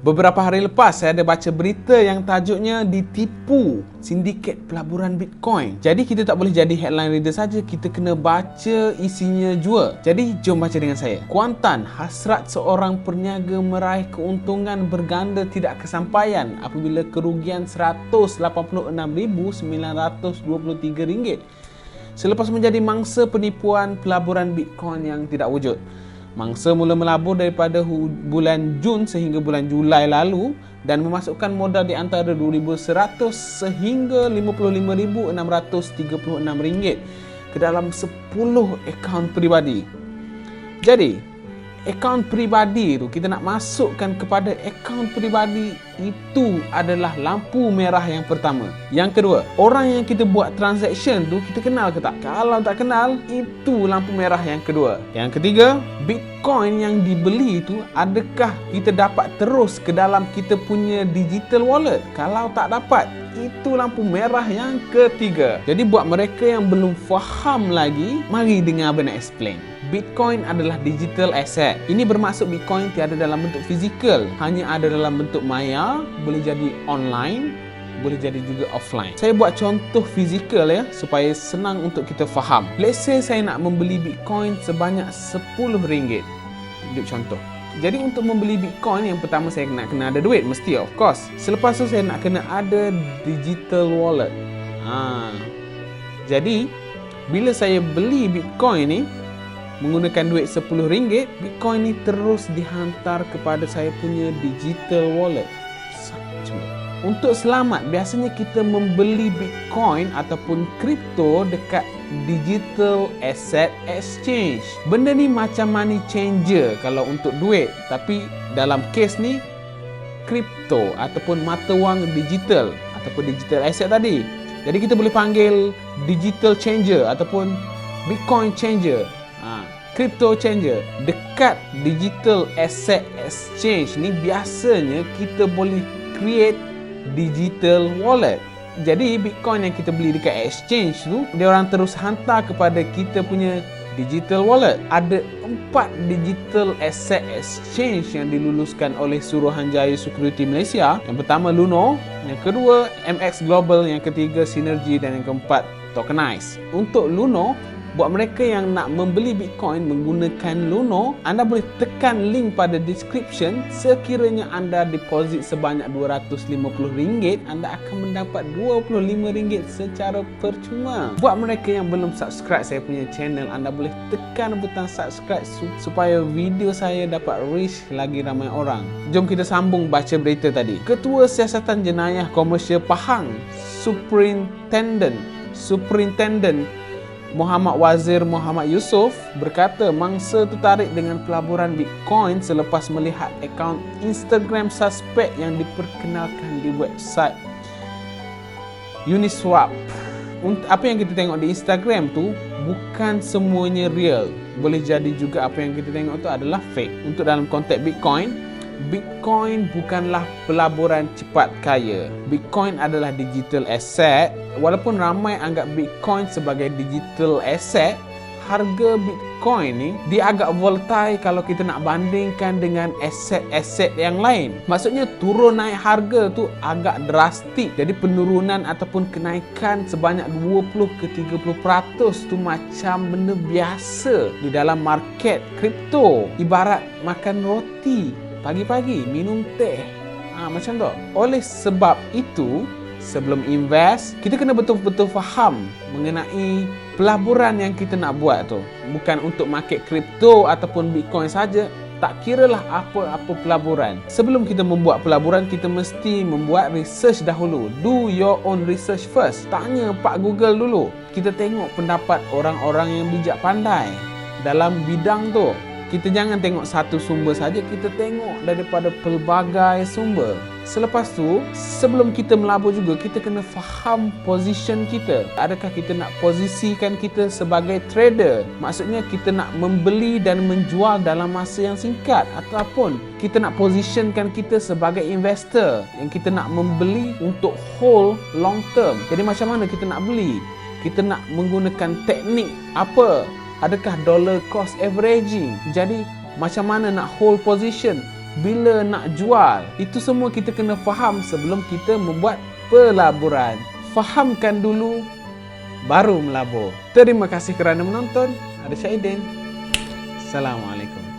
Beberapa hari lepas saya ada baca berita yang tajuknya ditipu sindiket pelaburan Bitcoin. Jadi kita tak boleh jadi headline reader saja, kita kena baca isinya jua. Jadi jom baca dengan saya. Kuantan, hasrat seorang perniaga meraih keuntungan berganda tidak kesampaian apabila kerugian RM186,923 selepas menjadi mangsa penipuan pelaburan Bitcoin yang tidak wujud. Mangsa mula melabur daripada bulan Jun sehingga bulan Julai lalu dan memasukkan modal di antara RM2,100 sehingga RM55,636 ke dalam 10 akaun peribadi. Jadi, akaun peribadi tu kita nak masukkan kepada akaun peribadi itu adalah lampu merah yang pertama. Yang kedua, orang yang kita buat transaction tu kita kenal ke tak? Kalau tak kenal, itu lampu merah yang kedua. Yang ketiga, Bitcoin yang dibeli itu adakah kita dapat terus ke dalam kita punya digital wallet? Kalau tak dapat, itu lampu merah yang ketiga. Jadi buat mereka yang belum faham lagi, mari dengar Abang nak explain. Bitcoin adalah digital asset. Ini bermaksud Bitcoin tiada dalam bentuk fizikal, hanya ada dalam bentuk maya, boleh jadi online, boleh jadi juga offline. Saya buat contoh fizikal ya, supaya senang untuk kita faham. Let's say saya nak membeli Bitcoin sebanyak RM10. Untuk contoh. Jadi untuk membeli Bitcoin, yang pertama saya nak kena ada duit, mesti of course. Selepas tu saya nak kena ada digital wallet. Jadi bila saya beli Bitcoin ni menggunakan duit RM10, Bitcoin ni terus dihantar kepada saya punya digital wallet. Untuk selamat, biasanya kita membeli Bitcoin ataupun kripto dekat Digital Asset Exchange. Benda ni macam money changer kalau untuk duit, tapi dalam kes ni kripto ataupun mata wang digital ataupun digital asset tadi. Jadi kita boleh panggil digital changer ataupun Bitcoin changer, crypto changer. Dekat Digital Asset Exchange ni biasanya kita boleh create digital wallet. Jadi Bitcoin yang kita beli dekat exchange tu, dia orang terus hantar kepada kita punya digital wallet. Ada 4 digital asset exchange yang diluluskan oleh Suruhanjaya Security Malaysia. Yang pertama Luno, yang kedua MX Global, yang ketiga Synergy dan yang keempat Tokenize. Untuk Luno, buat mereka yang nak membeli Bitcoin menggunakan Luno, anda boleh tekan link pada description. Sekiranya anda deposit sebanyak RM250, anda akan mendapat RM25 secara percuma. Buat mereka yang belum subscribe saya punya channel, anda boleh tekan butang subscribe supaya video saya dapat reach lagi ramai orang. Jom kita sambung baca berita tadi. Ketua Siasatan Jenayah Komersial Pahang, Superintendent Muhammad Wazir Muhammad Yusof berkata mangsa tertarik dengan pelaburan Bitcoin selepas melihat akaun Instagram suspek yang diperkenalkan di website Uniswap. Apa yang kita tengok di Instagram tu bukan semuanya real. Boleh jadi juga apa yang kita tengok tu adalah fake. Untuk dalam konteks Bitcoin bukanlah pelaburan cepat kaya. Bitcoin adalah digital asset. Walaupun ramai anggap Bitcoin sebagai digital asset, harga Bitcoin ni dia agak volatile kalau kita nak bandingkan dengan aset-aset yang lain. Maksudnya turun naik harga tu agak drastik. Jadi penurunan ataupun kenaikan sebanyak 20 ke 30% tu macam benda biasa di dalam market kripto. Ibarat makan roti pagi-pagi, minum teh. Macam tu. Oleh sebab itu, sebelum invest, kita kena betul-betul faham mengenai pelaburan yang kita nak buat tu. Bukan untuk market kripto ataupun Bitcoin saja. Tak kiralah apa-apa pelaburan. Sebelum kita membuat pelaburan, kita mesti membuat research dahulu. Do your own research first. Tanya Pak Google dulu. Kita tengok pendapat orang-orang yang bijak pandai dalam bidang tu. Kita jangan tengok satu sumber saja, kita tengok daripada pelbagai sumber. Selepas tu, sebelum kita melabur juga, kita kena faham position kita. Adakah kita nak posisikan kita sebagai trader? Maksudnya kita nak membeli dan menjual dalam masa yang singkat, ataupun kita nak positionkan kita sebagai investor yang kita nak membeli untuk hold long term. Jadi macam mana kita nak beli? Kita nak menggunakan teknik apa? Adakah dollar cost averaging? Jadi macam mana nak hold position? bila nak jual. Itu semua kita kena faham sebelum kita membuat pelaburan. Fahamkan dulu, baru melabur. Terima kasih kerana menonton. Ada Syahidin. Assalamualaikum.